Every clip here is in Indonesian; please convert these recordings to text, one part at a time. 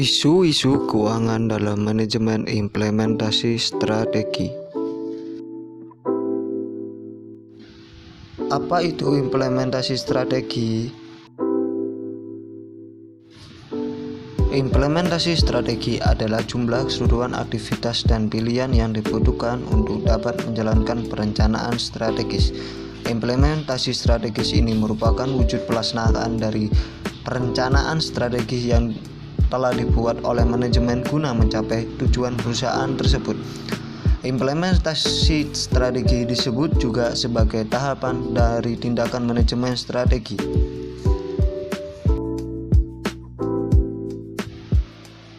Isu-isu keuangan dalam manajemen implementasi strategi. Apa itu implementasi strategi? Implementasi strategi adalah jumlah keseluruhan aktivitas dan pilihan yang dibutuhkan untuk dapat menjalankan perencanaan strategis. Implementasi strategis ini merupakan wujud pelaksanaan dari perencanaan strategis yang telah dibuat oleh manajemen guna mencapai tujuan perusahaan tersebut. Implementasi strategi disebut juga sebagai tahapan dari tindakan manajemen strategi.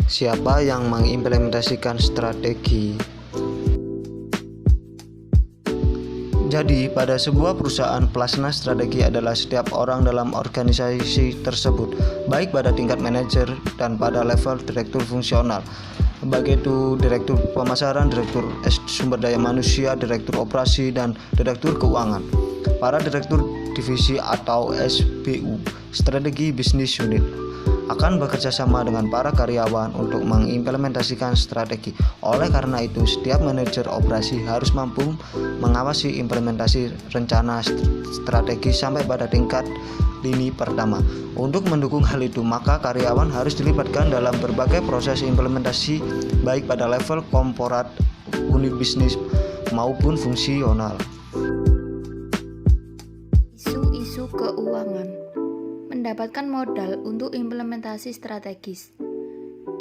Siapa yang mengimplementasikan strategi? Jadi, pada sebuah perusahaan, pelaksana strategi adalah setiap orang dalam organisasi tersebut, baik pada tingkat manajer dan pada level direktur fungsional. Baik itu direktur pemasaran, direktur sumber daya manusia, direktur operasi, dan direktur keuangan. Para direktur divisi atau SBU, strategi business unit, akan bekerja sama dengan para karyawan untuk mengimplementasikan strategi. Oleh karena itu, setiap manajer operasi harus mampu mengawasi implementasi rencana strategi sampai pada tingkat lini pertama. Untuk mendukung hal itu, maka karyawan harus dilibatkan dalam berbagai proses implementasi, baik pada level korporat, unit bisnis, maupun fungsional. Isu-isu keuangan. Mendapatkan modal untuk implementasi strategis.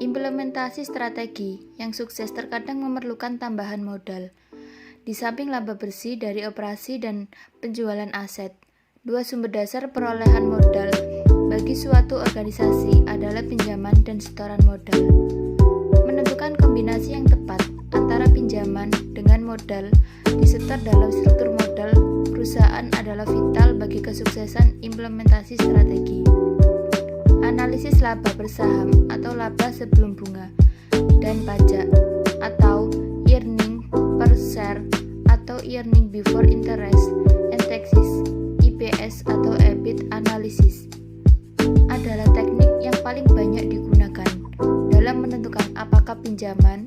Implementasi strategi yang sukses terkadang memerlukan tambahan modal. Di samping laba bersih dari operasi dan penjualan aset, dua sumber dasar perolehan modal bagi suatu organisasi adalah pinjaman dan setoran modal. Menentukan kombinasi yang tepat antara pinjaman dengan modal disetor dalam struktur modal perusahaan adalah vital bagi kesuksesan implementasi strategi. Analisis laba bersaham atau laba sebelum bunga dan pajak atau earning per share atau earning before interest and taxes (EPS) atau EBIT analysis adalah teknik yang paling banyak digunakan dalam menentukan apakah pinjaman,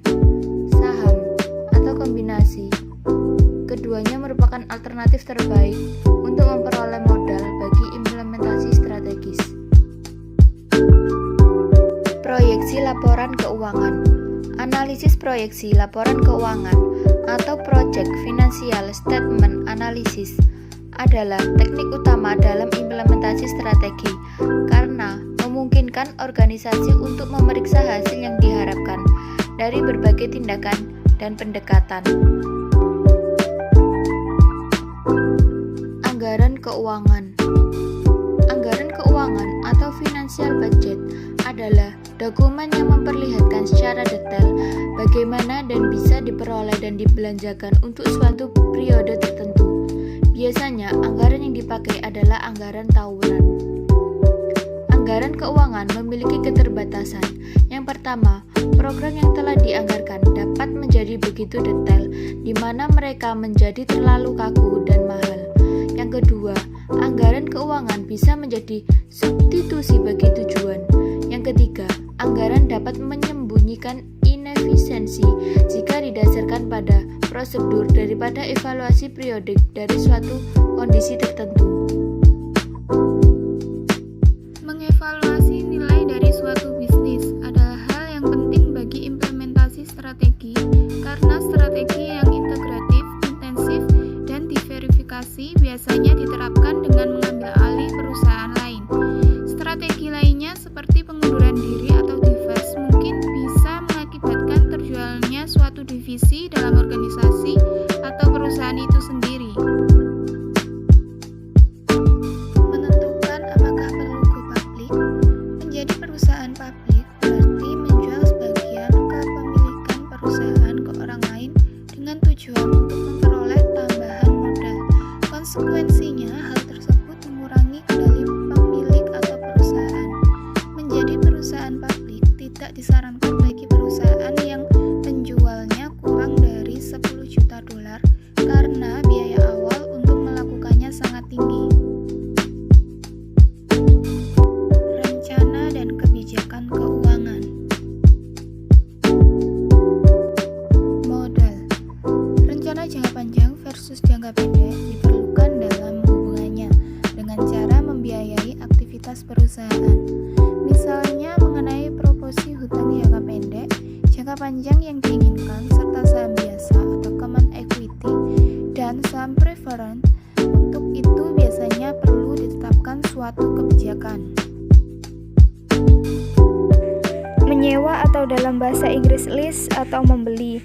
saham, atau kombinasi. Keduanya merupakan alternatif terbaik untuk memperoleh modal bagi implementasi strategis. Proyeksi laporan keuangan. Analisis proyeksi laporan keuangan atau Project Financial Statement Analysis adalah teknik utama dalam implementasi strategi karena memungkinkan organisasi untuk memeriksa hasil yang diharapkan dari berbagai tindakan dan pendekatan. Anggaran keuangan. Anggaran keuangan atau financial budget adalah dokumen yang memperlihatkan secara detail bagaimana dan bisa diperoleh dan dibelanjakan untuk suatu periode tertentu. Biasanya, anggaran yang dipakai adalah anggaran tahunan. Anggaran keuangan memiliki keterbatasan. Yang pertama, program yang telah dianggarkan dapat menjadi begitu detail, di mana mereka menjadi terlalu kaku dan mahal. Yang kedua, anggaran keuangan bisa menjadi substitusi bagi tujuan. Yang ketiga, anggaran dapat menyembunyikan inefisiensi jika didasarkan pada prosedur daripada evaluasi periodik dari suatu kondisi tertentu. Mengevaluasi nilai dari suatu bisnis adalah hal yang penting bagi implementasi strategi karena strategi yang integratif, intensif, dan diverifikasi biasanya diterapkan dengan mengambil alih perusahaan lain. Strategi lainnya seperti pengunduran diri atau divest mungkin bisa mengakibatkan terjualnya suatu divisi dalam organisasi atau perusahaan itu sendiri. Menentukan apakah perlu go public. Menjadi perusahaan publik berarti menjual sebagian kepemilikan perusahaan ke orang lain dengan jangka pendek diperlukan dalam hubungannya dengan cara membiayai aktivitas perusahaan. Misalnya mengenai proporsi hutang jangka pendek, jangka panjang yang diinginkan, serta saham biasa atau common equity dan saham preferred. Untuk itu biasanya perlu ditetapkan suatu kebijakan. Menyewa atau dalam bahasa Inggris lease atau membeli.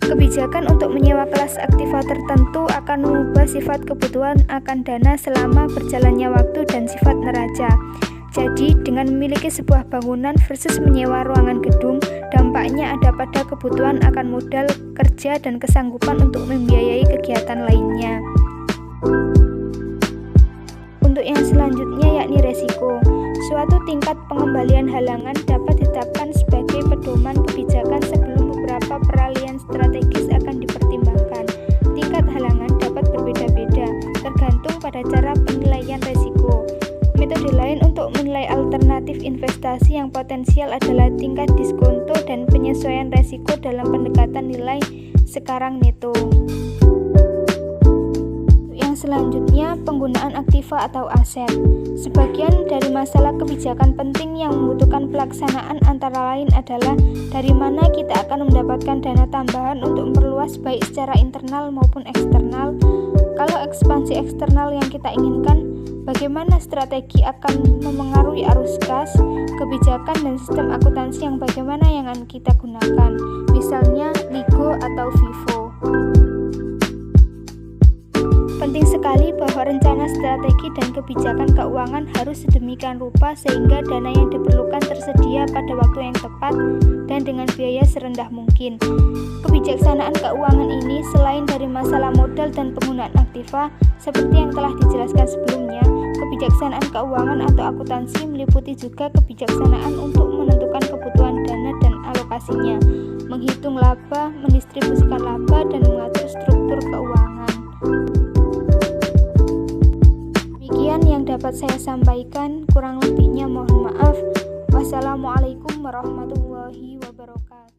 Kebijakan untuk menyewa kelas aktiva tertentu akan mengubah sifat kebutuhan akan dana selama berjalannya waktu dan sifat neraca. Jadi, dengan memiliki sebuah bangunan versus menyewa ruangan gedung, dampaknya ada pada kebutuhan akan modal kerja dan kesanggupan untuk membiayai kegiatan lainnya. Untuk yang selanjutnya yakni resiko. Suatu tingkat pengembalian halangan dapat ditetapkan sebagai pedoman kebijakan sebelum beberapa peralihan strategis akan dipertimbangkan. Tingkat halangan dapat berbeda-beda, tergantung pada cara penilaian resiko. Metode lain untuk menilai alternatif investasi yang potensial adalah tingkat diskonto dan penyesuaian resiko dalam pendekatan nilai sekarang neto. Selanjutnya, penggunaan aktiva atau aset. Sebagian dari masalah kebijakan penting yang membutuhkan pelaksanaan antara lain adalah dari mana kita akan mendapatkan dana tambahan untuk memperluas baik secara internal maupun eksternal. Kalau ekspansi eksternal yang kita inginkan, bagaimana strategi akan memengaruhi arus kas, kebijakan, dan sistem akuntansi yang bagaimana yang akan kita gunakan, misalnya LIGO atau FIFO. Penting sekali bahwa rencana strategi dan kebijakan keuangan harus sedemikian rupa sehingga dana yang diperlukan tersedia pada waktu yang tepat dan dengan biaya serendah mungkin. Kebijaksanaan keuangan ini selain dari masalah modal dan penggunaan aktiva, seperti yang telah dijelaskan sebelumnya, kebijaksanaan keuangan atau akuntansi meliputi juga kebijaksanaan untuk menentukan kebutuhan dana dan alokasinya, menghitung laba, mendistribusikan laba, dan mengatur struktur keuangan. Yang dapat saya sampaikan, kurang lebihnya mohon maaf. Wassalamualaikum warahmatullahi wabarakatuh.